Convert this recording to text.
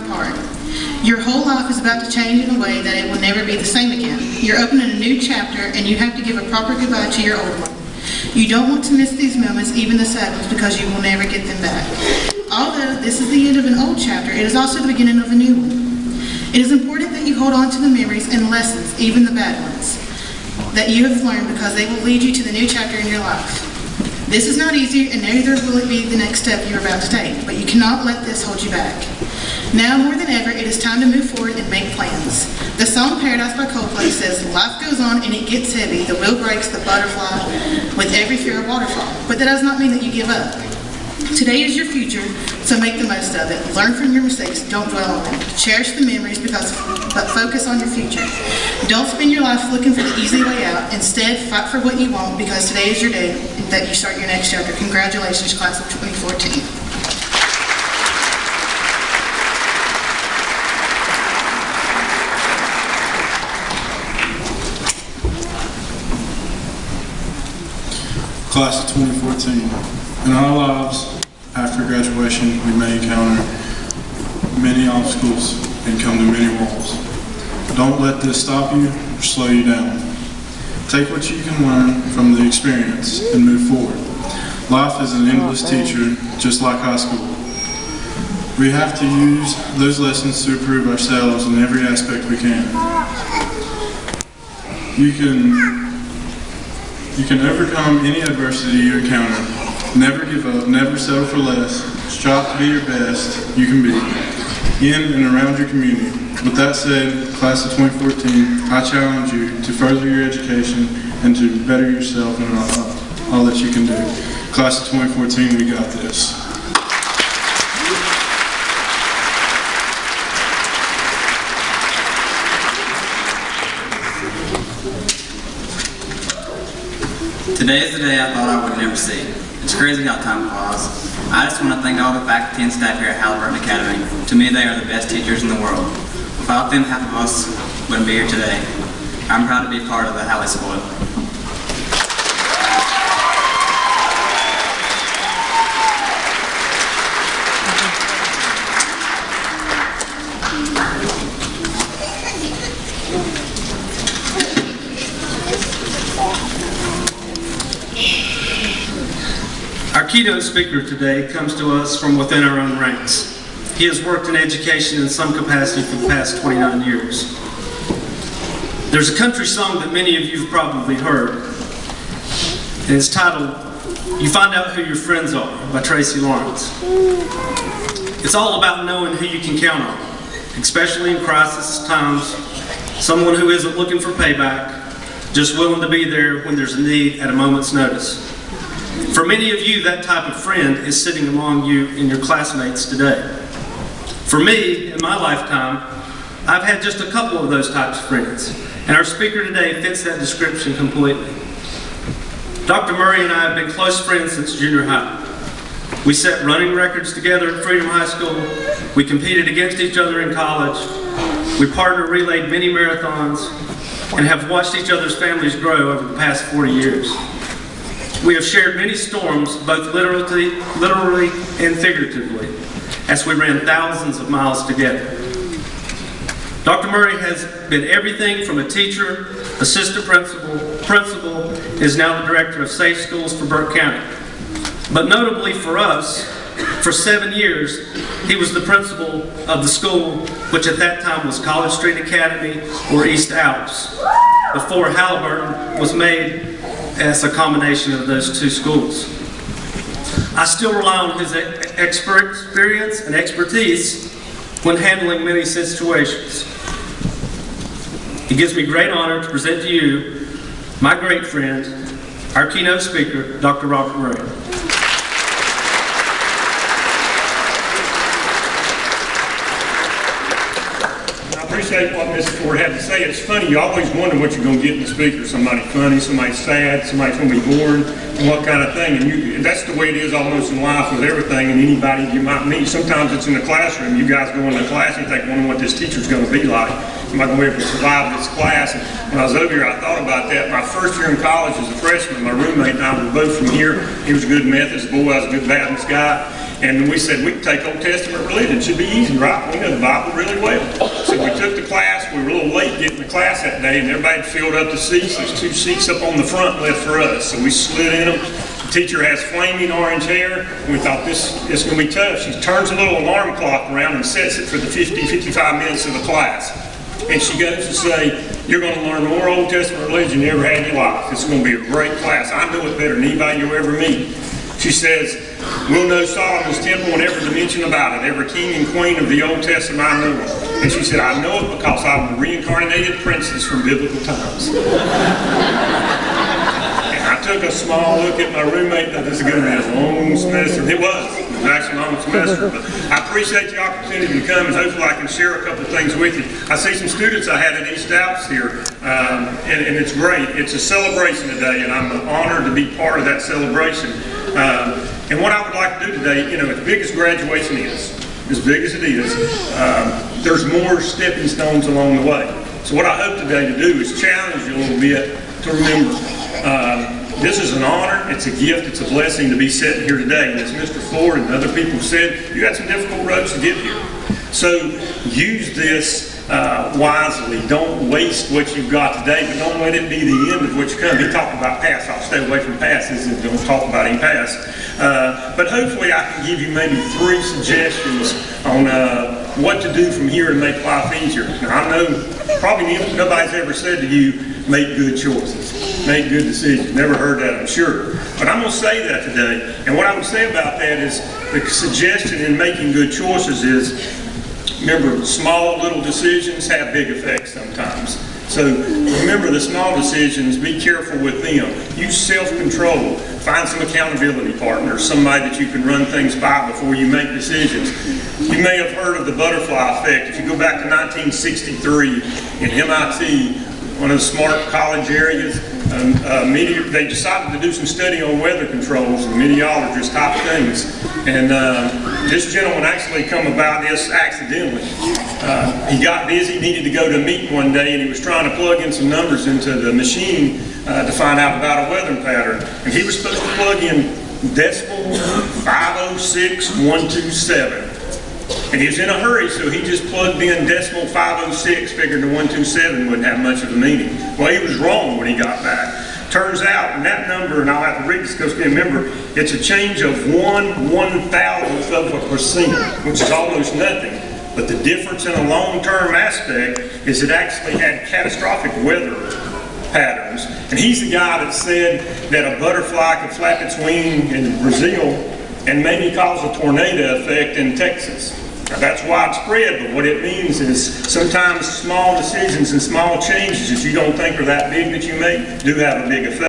apart. Your whole life is about to change in a way that it will never be the same again. You're opening a new chapter, and you have to give a proper goodbye to your old one. You don't want to miss these moments, even the sad ones, because you will never get them back. Although this is the end of an old chapter, it is also the beginning of a new one. It is important that you hold on to the memories and lessons, even the bad ones, that you have learned, because they will lead you to the new chapter in your life. This is not easy, and neither will it be the next step you're about to take, but you cannot let this hold you back. Now more than ever, it is time to move forward and make plans. The song Paradise by Coldplay says, "Life goes on and it gets heavy, the wheel breaks, the butterfly, with every fear of waterfall." But that does not mean that you give up. Today is your future, so make the most of it. Learn from your mistakes, don't dwell on them. Cherish the memories, but focus on your future. Don't spend your life looking for the easy way out. Instead, fight for what you want, because today is your day that you start your next chapter. Congratulations, class of 2014. Class of 2014. In our lives, after graduation, we may encounter many obstacles and come to many walls. Don't let this stop you or slow you down. Take what you can learn from the experience and move forward. Life is an endless teacher, just like high school. We have to use those lessons to improve ourselves in every aspect we can. You can overcome any adversity you encounter. Never give up, never settle for less. Strive to be your best you can be in and around your community. With that said, class of 2014, I challenge you to further your education and to better yourself in all that you can do. Class of 2014, we got this. Today is the day I thought I would never see. It's crazy how time flies. I just want to thank all the faculty and staff here at Halliburton Academy. To me, they are the best teachers in the world. Without them, half of us wouldn't be here today. I'm proud to be part of the Halley Squad. Our keynote speaker today comes to us from within our own ranks. He has worked in education in some capacity for the past 29 years. There's a country song that many of you have probably heard, and it's titled, "You Find Out Who Your Friends Are" by Tracy Lawrence. It's all about knowing who you can count on, especially in crisis times, someone who isn't looking for payback, just willing to be there when there's a need at a moment's notice. For many of you, that type of friend is sitting among you and your classmates today. For me, in my lifetime, I've had just a couple of those types of friends, and our speaker today fits that description completely. Dr. Murray and I have been close friends since junior high. We set running records together at Freedom High School. We competed against each other in college. We partner relayed many marathons and have watched each other's families grow over the past 40 years. We have shared many storms, both literally and figuratively, as we ran thousands of miles together. Dr. Murray has been everything from a teacher, assistant principal, is now the director of Safe Schools for Burke County. But notably for us, for 7 years, he was the principal of the school, which at that time was College Street Academy or East Alps, before Halliburton was made as a combination of those two schools. I still rely on his experience and expertise when handling many situations. It gives me great honor to present to you my great friend, our keynote speaker, Dr. Robert Murray. I appreciate what Mr. Ford had to say. It's funny, you always wonder what you're going to get in the speaker. Somebody funny, somebody sad, somebody's going to be bored, and what kind of thing. And that's the way it is almost in life with everything and anybody you might meet. Sometimes it's in the classroom. You guys go into the class and you think, wonder what this teacher's going to be like. Am I going to be able to survive this class? And when I was over here, I thought about that. My first year in college as a freshman, my roommate and I were both from here. He was a good Methodist boy, I was a good Baptist guy. And we said, we could take Old Testament religion. It should be easy, right? We know the Bible really well. So we took the class. We were a little late getting to class that day, and everybody had filled up the seats. There's 2 seats up on the front left for us. So we slid in them. The teacher has flaming orange hair, and we thought this is going to be tough. She turns a little alarm clock around and sets it for the 55 minutes of the class. And she goes to say, you're going to learn more Old Testament religion than you ever had in your life. This is going to be a great class. I know it better than anybody you'll ever meet. She says, we'll know Solomon's temple and every dimension about it, every king and queen of the Old Testament I know. And she said, I know it because I'm a reincarnated princess from biblical times. And I took a small look at my roommate, that this is going to be a long semester. It was actually a long semester, but I appreciate the opportunity to come, and hopefully I can share a couple of things with you. I see some students I had at East Alps here, and it's great. It's a celebration today, and I'm honored to be part of that celebration. And what I would like to do today, as big as graduation is, as big as it is, there's more stepping stones along the way. So what I hope today to do is challenge you a little bit to remember, this is an honor, it's a gift, it's a blessing to be sitting here today. And as Mr. Ford and other people said, you had some difficult roads to get here. So use this wisely. Don't waste what you've got today, but don't let it be the end of what you come. He talked about past. I'll stay away from passes and don't talk about any past. But hopefully I can give you maybe 3 suggestions on what to do from here to make life easier. Now I know probably nobody's ever said to you, make good choices, make good decisions. Never heard that, I'm sure. But I'm going to say that today. And what I would say about that is the suggestion in making good choices is, remember, small little decisions have big effects sometimes. So remember the small decisions, be careful with them. Use self-control. Find some accountability partners, somebody that you can run things by before you make decisions. You may have heard of the butterfly effect. If you go back to 1963 in MIT, one of the smart college areas, they decided to do some study on weather controls and meteorologist type things. And this gentleman actually come about this accidentally. He got busy, needed to go to a meeting one day, and he was trying to plug in some numbers into the machine to find out about a weather pattern. And he was supposed to plug in decimal 506127. And he was in a hurry, so he just plugged in decimal 506, figured the 127 wouldn't have much of a meaning. Well, he was wrong when he got back. Turns out, and that number, and I'll have to read this because remember, it's a change of 1/1000th of a percent, which is almost nothing. But the difference in a long-term aspect is it actually had catastrophic weather patterns. And he's the guy that said that a butterfly could flap its wing in Brazil and maybe cause a tornado effect in Texas. Now, that's widespread, but what it means is sometimes small decisions and small changes that you don't think are that big that you make do have a big effect.